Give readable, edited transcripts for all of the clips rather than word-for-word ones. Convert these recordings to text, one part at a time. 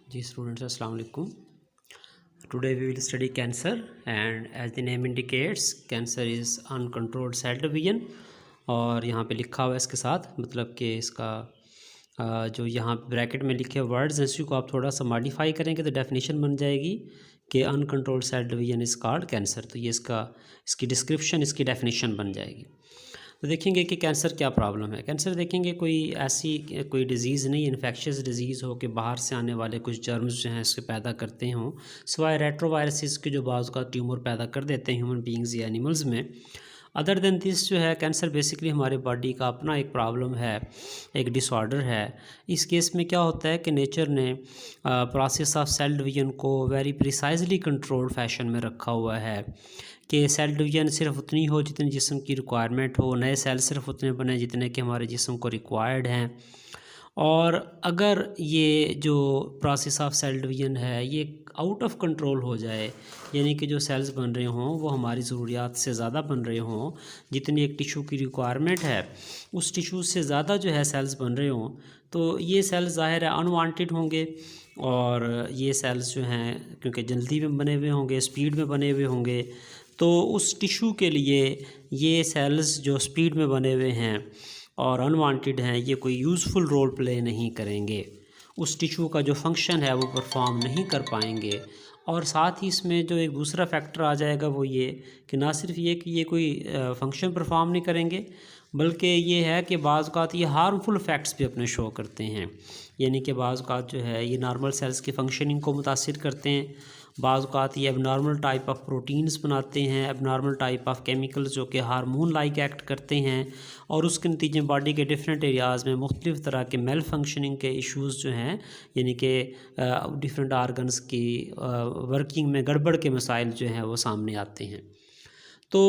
जी students अस्सलाम वालेकुम। Today we will study cancer and as the name indicates cancer is uncontrolled cell division. और यहाँ पे लिखा हुआ है इसके साथ मतलब कि इसका जो यहाँ ब्रैकेट में लिखे वर्ड्स हैं इसी को आप थोड़ा सा मॉडिफाई करेंगे तो डेफिनेशन बन जाएगी कि uncontrolled cell division is called cancer. तो ये इसकी डिस्क्रिप्शन इसकी डेफिनेशन बन जाएगी। तो देखेंगे कि कैंसर क्या प्रॉब्लम है। कैंसर देखेंगे कोई ऐसी कोई डिज़ीज़ नहीं, इन्फेक्शियस डिज़ीज़ हो कि बाहर से आने वाले कुछ जर्म्स जो हैं इसके पैदा करते हों, सिवाय रेट्रोवायरसेस के जो बाज़ का ट्यूमर पैदा कर देते हैं ह्यूमन बींग्स या एनिमल्स में। अदर देन दिस जो है कैंसर बेसिकली हमारे बॉडी का अपना एक प्रॉब्लम है, एक डिसऑर्डर है। इस केस में क्या होता है कि नेचर ने प्रोसेस ऑफ सेल डिवीजन को वेरी प्रिसाइजली कंट्रोल्ड फैशन में रखा हुआ है कि सेल डिवीजन सिर्फ उतनी हो जितनी जिस्म की रिक्वायरमेंट हो, नए सेल सिर्फ उतने बने जितने कि हमारे जिस्म को रिक्वायर्ड हैं। और अगर ये जो प्रोसेस ऑफ सेल डिवीजन है ये आउट ऑफ कंट्रोल हो जाए, यानी कि जो सेल्स बन रहे हों वो हमारी ज़रूरियात से ज़्यादा बन रहे हों, जितनी एक टिशू की रिक्वायरमेंट है उस टिशू से ज़्यादा जो है सेल्स बन रहे हों, तो ये सेल्स ज़ाहिर है अनवांटेड होंगे। और ये सेल्स जो हैं क्योंकि जल्दी में बने हुए होंगे, स्पीड में बने हुए होंगे, तो उस टिशू के लिए ये सेल्स जो स्पीड में बने हुए हैं और अनवांटेड हैं ये कोई यूज़फुल रोल प्ले नहीं करेंगे, उस टिशू का जो फंक्शन है वो परफॉर्म नहीं कर पाएंगे। और साथ ही इसमें जो एक दूसरा फैक्टर आ जाएगा वो ये कि ना सिर्फ ये कि ये कोई फंक्शन परफॉर्म नहीं करेंगे, बल्कि ये है कि बाज़ औक़ात ये हार्मफुल इफ़ेक्ट्स भी अपने शो करते हैं। यानी कि बाज़ औक़ात जो है ये नॉर्मल सेल्स की फंक्शनिंग को मुतासिर करते हैं, बाज़ औक़ात ये एबनॉर्मल टाइप ऑफ प्रोटीन्स बनाते हैं, एबनॉर्मल टाइप ऑफ केमिकल्स जो कि हार्मोन लाइक एक्ट करते हैं, और उसके नतीजे में बॉडी के डिफरेंट एरियाज़ में मुख्तलिफ़ तरह के मेल फंक्शनिंग के इश्यूज़ जो हैं, यानी कि डिफरेंट आर्गन्स की वर्किंग में गड़बड़ के मसाइल जो हैं वो सामने आते हैं। तो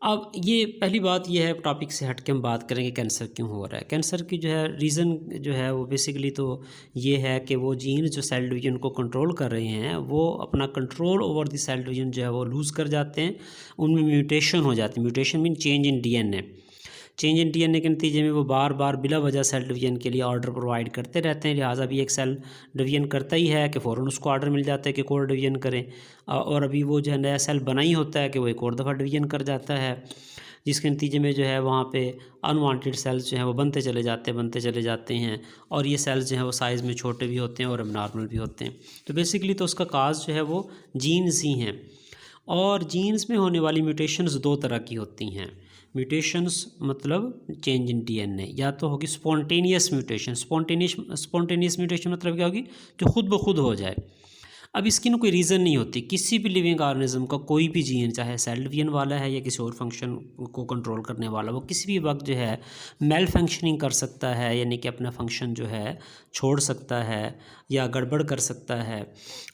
अब ये पहली बात ये है, टॉपिक से हट के हम बात करेंगे कैंसर क्यों हो रहा है। कैंसर की जो है रीज़न जो है वो बेसिकली तो ये है कि वो जीन जो सेल डिवीजन को कंट्रोल कर रहे हैं वो अपना control over the cell division जो है वो लूज़ कर जाते हैं, उनमें म्यूटेशन हो जाती है। Mutation mean change in DNA. Change in DNA के नतीजे में वो बार बार बिला वजह सेल डिवीजन के लिए ऑर्डर प्रोवाइड करते रहते हैं। लिहाजा भी एक सेल डिवीजन करता ही है कि फ़ौरन उसको ऑर्डर मिल जाता है कि एक और डिवीजन करें, और अभी वो जो है नया सेल बना ही होता है कि वो एक और दफ़ा डिवीजन कर जाता है, जिसके नतीजे में जो है वहाँ पे अनवांटेड सेल्स जो हैं वो बनते चले जाते हैं। और ये सेल्स जो हैं वो साइज़ में छोटे भी होते हैं और एबनॉर्मल भी होते हैं। तो बेसिकली तो उसका काज जो है वो जीन्स ही हैं। और जीन्स में होने वाली म्यूटेशंस दो तरह की होती हैं। म्यूटेशंस मतलब चेंज इन डीएनए, या तो होगी स्पॉन्टेनियस म्यूटेशन। स्पॉन्टेनियस म्यूटेशन मतलब क्या होगी, जो खुद ब खुद हो जाए। अब इसकी ना कोई रीज़न नहीं होती। किसी भी लिविंग ऑर्गेनिज्म का कोई भी जीन, चाहे सेल डिवीजन वाला है या किसी और फंक्शन को कंट्रोल करने वाला, वो किसी भी वक्त जो है मेल फंक्शनिंग कर सकता है, यानी कि अपना फंक्शन जो है छोड़ सकता है या गड़बड़ कर सकता है।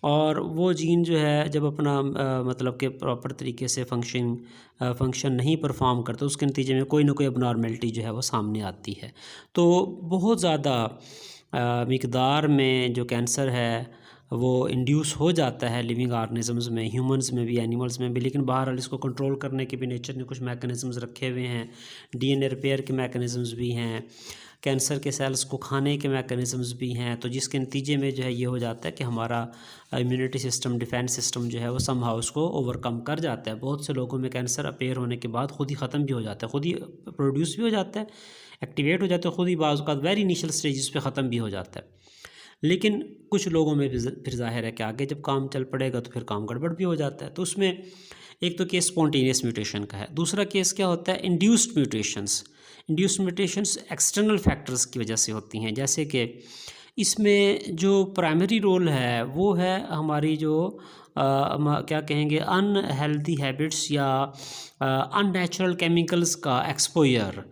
और वो जीन जो है जब अपना मतलब कि प्रॉपर तरीके से फंक्शन नहीं परफॉर्म करता, उसके नतीजे में कोई ना कोई अबनॉर्मेलिटी जो है वो सामने आती है। तो बहुत ज़्यादा मिकदार में जो कैंसर है वो इंड्यूस हो जाता है लिविंग ऑर्गेनिजम्स में, ह्यूमंस में भी, एनिमल्स में भी। लेकिन बहरहाल इसको कंट्रोल करने के भी नेचर ने कुछ मैकेनिज़म्स रखे हुए हैं। डीएनए रिपेयर के मैकेनिज़म्स भी हैं, कैंसर के सेल्स को खाने के मैकेनिज़म्स भी हैं। तो जिसके नतीजे में जो है ये हो जाता है कि हमारा इम्यूनिटी सिस्टम, डिफेंस सिस्टम जो है वो समहाउ उसको ओवरकम कर जाता है। बहुत से लोगों में कैंसर अपेयर होने के बाद खुद ही ख़त्म भी हो जाता है, खुद ही प्रोड्यूस भी हो जाता है, एक्टिवेट हो जाता है, खुद ही बाज़ औक़ात वेरी इनिशियल स्टेजेस पे ख़त्म भी हो जाता है। लेकिन कुछ लोगों में फिर ज़ाहिर है कि आगे जब काम चल पड़ेगा तो फिर काम गड़बड़ भी हो जाता है। तो उसमें एक तो केस स्पॉन्टेनियस म्यूटेशन का है। दूसरा केस क्या होता है, induced mutations. Induced mutations external factors की वजह से होती हैं। जैसे कि इसमें जो प्राइमरी रोल है वो है हमारी जो क्या कहेंगे अनहेल्दी हैबिट्स या अननेचुरल केमिकल्स का एक्सपोजर।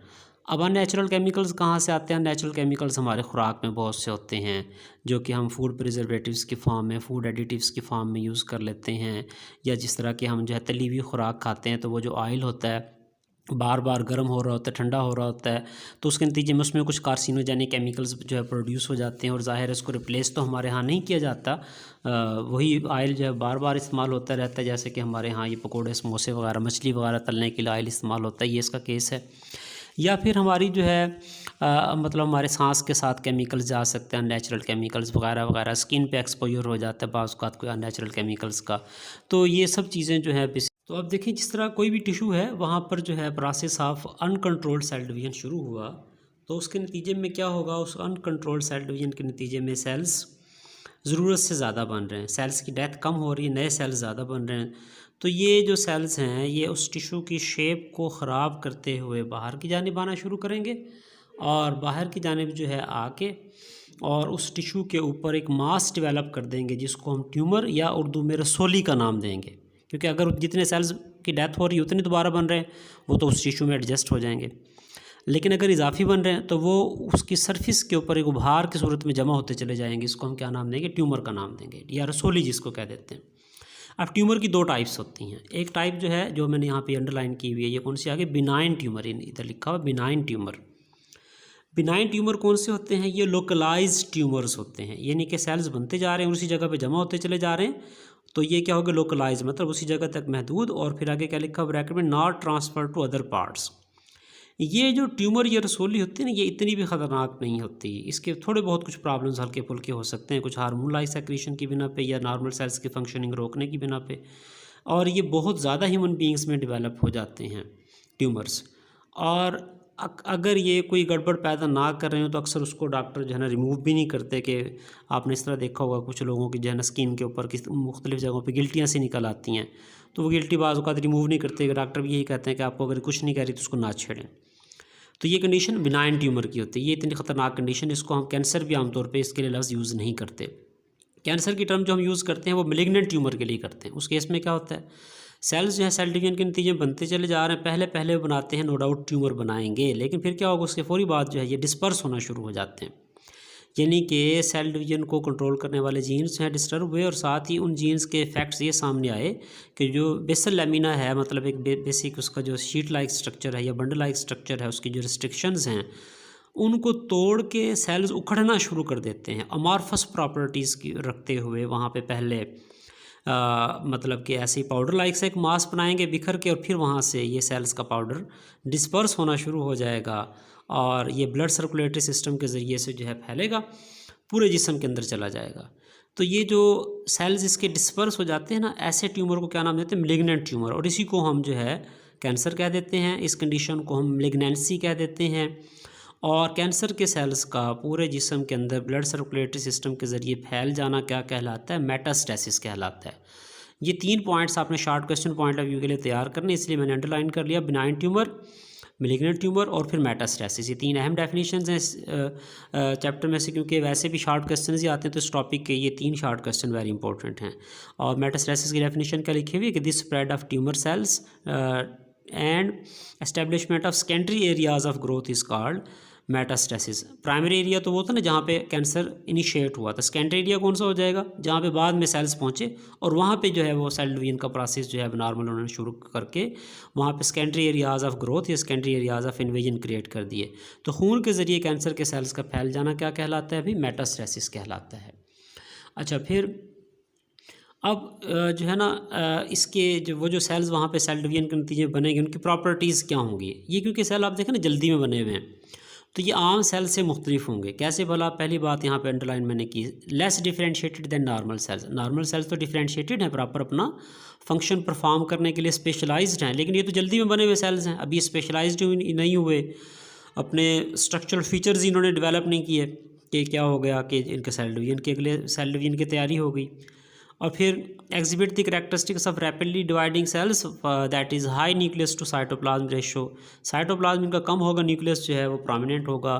अब अननेचुरल केमिकल्स कहाँ से आते हैं? नेचुरल केमिकल्स हमारे खुराक में बहुत से होते हैं जो कि हम फूड प्रिजर्वेटिव्स की फॉर्म में, फूड एडिटिव्स की फॉर्म में यूज़ कर लेते हैं। या जिस तरह की हम जो है तली हुई खुराक खाते हैं तो वो जो ऑयल होता है बार बार गर्म हो रहा होता है, ठंडा हो रहा होता है, तो उसके नतीजे में उसमें कुछ कार्सिनोजेनिक केमिकल्स जो है प्रोड्यूस हो जाते हैं। और ज़ाहिर है इसको रिप्लेस तो हमारे यहाँ नहीं किया जाता, वही ऑयल जो है बार बार इस्तेमाल होता रहता है। जैसे कि हमारे यहाँ ये पकोड़े, समोसे वगैरह, मछली वगैरह तलने के लिए ऑयल इस्तेमाल होता है, ये इसका केस है। या फिर हमारी जो है मतलब हमारे सांस के साथ केमिकल्स जा सकते हैं, नेचुरल केमिकल्स वगैरह वगैरह, स्किन पे एक्सपोजर हो जाता है बाज़ औक़ात कोई अननेचुरल केमिकल्स का। तो ये सब चीज़ें जो है तो अब देखिए जिस तरह कोई भी टिश्यू है वहाँ पर जो है process of uncontrolled cell division शुरू हुआ, तो उसके नतीजे में क्या होगा, उस अनकंट्रोल्ड सेल डिवीजन के नतीजे में सेल्स ज़रूरत से ज़्यादा बन रहे हैं, सेल्स की डेथ कम हो रही है, नए सेल्स ज़्यादा बन रहे हैं। तो ये जो सेल्स हैं ये उस टिश्यू की शेप को ख़राब करते हुए बाहर की जानिब आना शुरू करेंगे, और बाहर की जानिब जो है आके और उस टिश्यू के ऊपर एक मास डेवलप कर देंगे जिसको हम ट्यूमर या उर्दू में रसोली का नाम देंगे, क्योंकि अगर जितने सेल्स की डेथ हो रही है उतने दोबारा बन रहे हैं वो तो उस टिश्यू में एडजस्ट हो जाएंगे, लेकिन अगर इजाफी बन रहे हैं तो वो उसकी सरफेस के ऊपर एक उभार की सूरत में जमा होते चले जाएंगे। इसको हम क्या नाम देंगे, ट्यूमर का नाम देंगे या रसोली जिसको कह देते हैं। अब ट्यूमर की दो टाइप्स होती हैं। एक टाइप जो है जो मैंने यहाँ पे अंडरलाइन की हुई है, ये कौन सी आगे, बिनाइन ट्यूमर, इधर लिखा हुआ बिनाइन ट्यूमर। बिनाइन ट्यूमर कौन से होते हैं, ये लोकलाइज्ड ट्यूमर्स होते हैं, यानी कि सेल्स बनते जा रहे हैं उसी जगह पे जमा होते चले जा रहे हैं, तो ये क्या होगा, लोकलाइज, मतलब उसी जगह तक महदूद। और फिर आगे क्या लिखा ब्रैकेट में, not transfer to other parts. ये जो ट्यूमर या रसोली होती है ना, ये इतनी भी ख़तरनाक नहीं होती, इसके थोड़े बहुत कुछ प्रॉब्लम्स हल्के फुल्के हो सकते हैं, कुछ हार्मोन लाइक सेक्रेशन की बिना पे या नॉर्मल सेल्स की फंक्शनिंग रोकने की बिना पे, और ये बहुत ज़्यादा ह्यूमन बींग्स में डेवलप हो जाते हैं ट्यूमर्स। और अगर ये कोई गड़बड़ पैदा ना कर रहे हो तो अक्सर उसको डॉक्टर जो है ना रिमूव भी नहीं करते, कि आपने इस तरह देखा होगा कुछ लोगों की जो है ना स्किन के ऊपर किस मुख्तलिफ जगहों पे गिल्टियाँ से निकल आती हैं, तो वो गिल्टी बाज़ औक़ात रिमूव नहीं करते, डॉक्टर भी यही कहते हैं कि आपको अगर कुछ नहीं कह रही तो उसको ना छेड़ें। तो ये कंडीशन बिनाइन ट्यूमर की होती है, ये इतनी ख़तरनाक कंडीशन, इसको हम कैंसर भी आमतौर पे इसके लिए लफ्ज़ यूज़ नहीं करते। कैंसर की टर्म जो हम यूज़ करते हैं वो मैलिग्नेंट ट्यूमर के लिए करते हैं। उस केस में क्या होता है, सेल्स जो है सेल डिवीजन के नतीजे में बनते चले जा रहे हैं, पहले पहले बनाते हैं, नो डाउट ट्यूमर बनाएंगे, लेकिन फिर क्या होगा, उसके फौरी बाद जो है ये डिस्पर्स होना शुरू हो जाते हैं, यानी कि सेल डिवीजन को कंट्रोल करने वाले जीन्स हैं डिस्टर्ब हुए, और साथ ही उन जीन्स के इफेक्ट्स ये सामने आए कि जो बेसल लैमिना है, मतलब एक बेसिक उसका जो शीट लाइक स्ट्रक्चर है या बंडल लाइक स्ट्रक्चर है, उसकी जो रिस्ट्रिक्शंस हैं उनको तोड़ के सेल्स उखड़ना शुरू कर देते हैं, अमॉर्फस प्रॉपर्टीज़ की रखते हुए वहाँ पे पहले मतलब कि ऐसे ही पाउडर लाइक से एक मास बनाएंगे बिखर के, और फिर वहाँ से ये सेल्स का पाउडर डिस्पर्स होना शुरू हो जाएगा, और ये ब्लड सर्कुलेटरी सिस्टम के ज़रिए से जो है फैलेगा, पूरे जिस्म के अंदर चला जाएगा। तो ये जो सेल्स इसके डिस्पर्स हो जाते हैं ना, ऐसे ट्यूमर को क्या नाम देते हैं, मैलिग्नेंट ट्यूमर, और इसी को हम जो है कैंसर कह देते हैं। इस कंडीशन को हम मैलिग्नेंसी कह देते हैं। और कैंसर के सेल्स का पूरे जिस्म के अंदर ब्लड सर्कुलेटरी सिस्टम के ज़रिए फैल जाना क्या कहलाता है, मेटास्टेसिस कहलाता है। ये 3 पॉइंट्स आपने short question point of view के लिए तैयार करने, इसलिए मैंने अंडरलाइन कर लिया, बिनाइन ट्यूमर, मैलिग्नेंट ट्यूमर और फिर मेटास्टेसिस। ये 3 अहम डेफिनेशंस हैं इस चैप्टर में से, क्योंकि वैसे भी शॉर्ट क्वेश्चन ही आते हैं, तो इस टॉपिक के ये 3 शॉर्ट क्वेश्चन वेरी इंपॉर्टेंट हैं। और मेटास्टेसिस की डेफिनेशन क्या लिखी हुई है कि this spread of tumour cells and establishment of secondary areas of growth is called metastasis. Primary area तो वो था ना जहाँ पे कैंसर इनिशिएट हुआ था, सेकेंडरी एरिया कौन सा हो जाएगा, जहाँ पे बाद में सेल्स पहुँचे और वहाँ पे जो है वो सेल डिवीजन का प्रोसेस जो है नॉर्मल होना शुरू करके वहाँ पे सेकेंडरी एरियाज ऑफ ग्रोथ या secondary areas of invasion create कर दिए। तो खून के ज़रिए कैंसर के सेल्स का फैल जाना क्या कहलाता है, अभी मेटास्टेसिस कहलाता है। अच्छा, फिर अब जो है ना इसके जो वो जो सेल्स वहाँ पे सेल डिवीजन के नतीजे बनेंगे उनकी प्रॉपर्टीज़ क्या होंगी, ये क्योंकि सेल आप देखें ना जल्दी में बने हुए हैं, तो ये आम सेल से मुख्तलिफ होंगे। कैसे भला, पहली बात यहाँ पे अंडरलाइन मैंने की, less differentiated than normal cells. Normal cells तो डिफरेंशिएटेड हैं, प्रॉपर अपना फंक्शन परफॉर्म करने के लिए स्पेशलाइज्ड हैं, लेकिन ये तो जल्दी में बने हुए सेल्स हैं, अभी स्पेशलाइज्ड नहीं हुए, अपने स्ट्रक्चरल फीचर्स इन्होंने डेवलप नहीं किए कि क्या हो गया कि इनके सेल डिवीजन के अगले सेल डिवीजन की तैयारी हो गई। और फिर exhibit the characteristics of rapidly dividing cells that is high nucleus to cytoplasm ratio. Cytoplasm इनका कम होगा, न्यूक्लियस जो है वो प्रोमिनेंट होगा।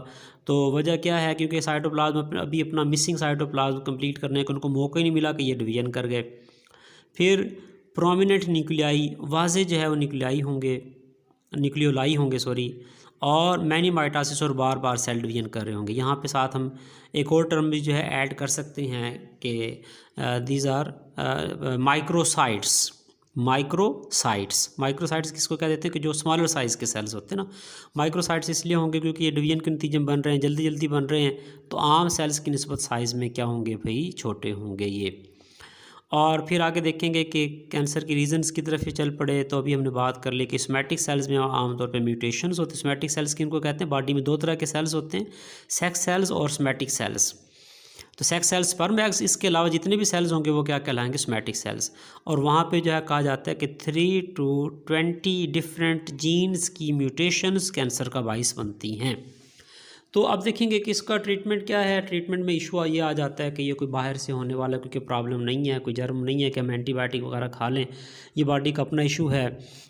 तो वजह क्या है, क्योंकि साइटोप्लाज्म अभी अपना मिसिंग साइटोप्लाज्म कंप्लीट करने का उनको मौका ही नहीं मिला कि ये डिवीजन कर गए। फिर प्रोमिनेंट न्यूक्लियाई, वाजे जो है वो न्यूक्लियाई होंगे, न्यूक्लियोलाई होंगे सॉरी, और मैनी माइटोसिस और बार बार सेल डिवीजन कर रहे होंगे। यहाँ पे साथ हम एक और टर्म भी जो है ऐड कर सकते हैं कि दीज आर माइक्रोसाइट्स। माइक्रोसाइट्स किसको कह देते हैं, कि जो स्मॉलर साइज़ के सेल्स होते हैं ना। माइक्रोसाइट्स इसलिए होंगे क्योंकि ये डिवीजन के नतीजे में बन रहे हैं, जल्दी जल्दी बन रहे हैं, तो आम सेल्स की निस्बत साइज़ में क्या होंगे भाई, छोटे होंगे ये। और फिर आगे देखेंगे कि कैंसर की रीजंस की तरफ ही चल पड़े। तो अभी हमने बात कर ली कि सोमैटिक सेल्स में आमतौर पे म्यूटेशंस होते हैं। सोमैटिक सेल्स किनको कहते हैं? बॉडी में दो तरह के सेल्स होते हैं, सेक्स सेल्स और सोमैटिक सेल्स। तो सेक्स सेल्स, स्पर्म एग्स, इसके अलावा जितने भी सेल्स होंगे वो क्या कहलाएंगे? Somatic cells. और वहाँ पे जो है कहा जाता है कि 3 to 20 डिफरेंट जीन्स की म्यूटेशंस कैंसर का बाइस बनती हैं। तो अब देखेंगे कि इसका ट्रीटमेंट क्या है। ट्रीटमेंट में इशू ये आ जाता है कि ये कोई बाहर से होने वाला क्योंकि प्रॉब्लम नहीं है, कोई जर्म नहीं है कि हम एंटीबायोटिक वगैरह खा लें, ये बॉडी का अपना इशू है।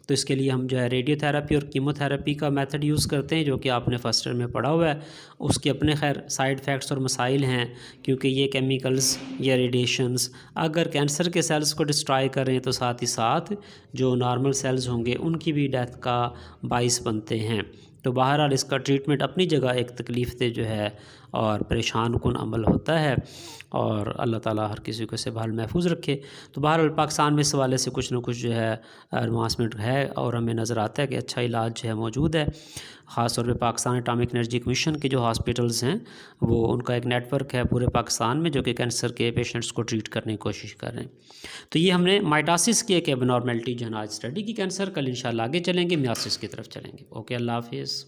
तो इसके लिए हम जो है रेडियोथेरेपी और कीमोथेरेपी का मेथड यूज़ करते हैं, जो कि आपने फर्स्ट ईयर में पढ़ा हुआ है। उसके अपने खैर साइड इफ़ेक्ट्स और मसाइल हैं, क्योंकि ये केमिकल्स या रेडिएशंस अगर कैंसर के सेल्स को डिस्ट्रॉय करें तो साथ ही साथ जो नॉर्मल सेल्स होंगे उनकी भी डेथ का बाइस बनते हैं। तो बहरहाल इसका ट्रीटमेंट अपनी जगह एक तकलीफ़ दे जो है और परेशान कुन अमल होता है, और अल्लाह ताला हर किसी को से बहाल महफूज रखे। तो बहरहाल पाकिस्तान में इस हवाले से कुछ ना कुछ जो है एडवांसमेंट है, और हमें नज़र आता है कि अच्छा इलाज जो है मौजूद है। ख़ास तौर पे पाकिस्तान एटॉमिक एनर्जी कमीशन के जो हॉस्पिटल्स हैं वो, उनका एक नेटवर्क है पूरे पाकिस्तान में जो कि कैंसर के पेशेंट्स को ट्रीट करने की कोशिश कर रहे हैं। तो ये हमने माइटोसिस की एक एबनॉर्मेलिटी जो है आज स्टडी की कैंसर। कल इंशाल्लाह आगे चलेंगे, मियासिस की तरफ चलेंगे। ओके, अल्लाह हाफिज़।